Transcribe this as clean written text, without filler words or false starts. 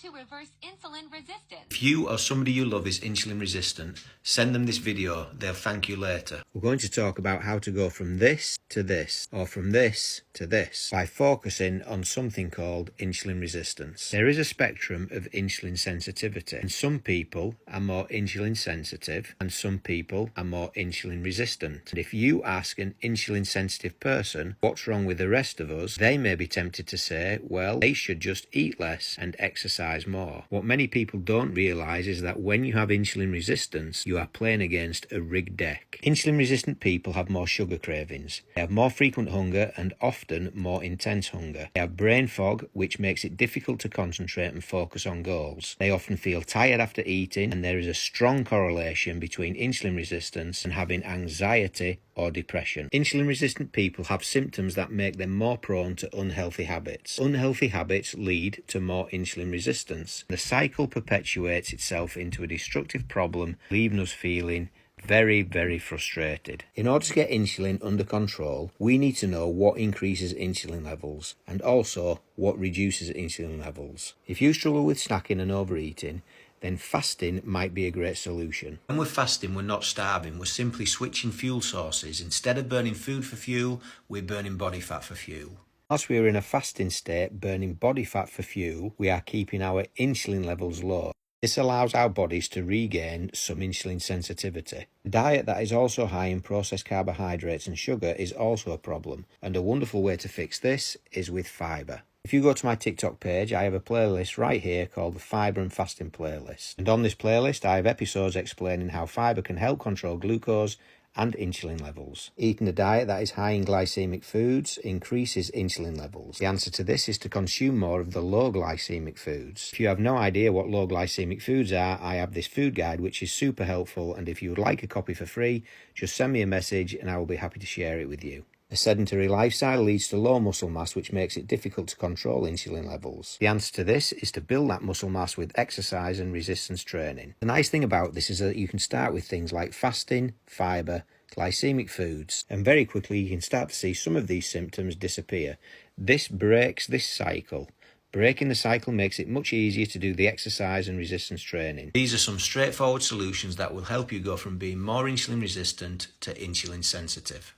to reverse insulin resistance. If you or somebody you love is insulin resistant, send them this video. They'll thank you later. We're going to talk about how to go from this to this, or from this to this, by focusing on something called insulin resistance. There is a spectrum of insulin sensitivity, and some people are more insulin sensitive and some people are more insulin resistant. And if you ask an insulin sensitive person what's wrong with the rest of us, they may be tempted to say, well, they should just eat less and exercise more. What many people don't realise is that when you have insulin resistance, you are playing against a rigged deck. Insulin resistant people have more sugar cravings. They have more frequent hunger and often more intense hunger. They have brain fog, which makes it difficult to concentrate and focus on goals. They often feel tired after eating, and there is a strong correlation between insulin resistance and having anxiety or depression. Insulin resistant people have symptoms that make them more prone to unhealthy habits. Unhealthy habits lead to more insulin resistance. The cycle perpetuates itself into a destructive problem, leaving us feeling very, very frustrated. In order to get insulin under control, we need to know what increases insulin levels and also what reduces insulin levels. If you struggle with snacking and overeating, then fasting might be a great solution. When we're fasting, we're not starving, we're simply switching fuel sources. Instead of burning food for fuel, we're burning body fat for fuel. Whilst we are in a fasting state, burning body fat for fuel, we are keeping our insulin levels low. This allows our bodies to regain some insulin sensitivity. A diet that is also high in processed carbohydrates and sugar is also a problem, and a wonderful way to fix this is with fibre. If you go to my TikTok page, I have a playlist right here called the Fibre and Fasting Playlist. And on this playlist, I have episodes explaining how fibre can help control glucose and insulin levels. Eating a diet that is high in glycemic foods increases insulin levels. The answer to this is to consume more of the low glycemic foods. If you have no idea what low glycemic foods are, I have this food guide which is super helpful, and if you would like a copy for free, just send me a message and I will be happy to share it with you. A sedentary lifestyle leads to low muscle mass, which makes it difficult to control insulin levels. The answer to this is to build that muscle mass with exercise and resistance training. The nice thing about this is that you can start with things like fasting, fibre, glycemic foods, and very quickly you can start to see some of these symptoms disappear. This breaks this cycle. Breaking the cycle makes it much easier to do the exercise and resistance training. These are some straightforward solutions that will help you go from being more insulin resistant to insulin sensitive.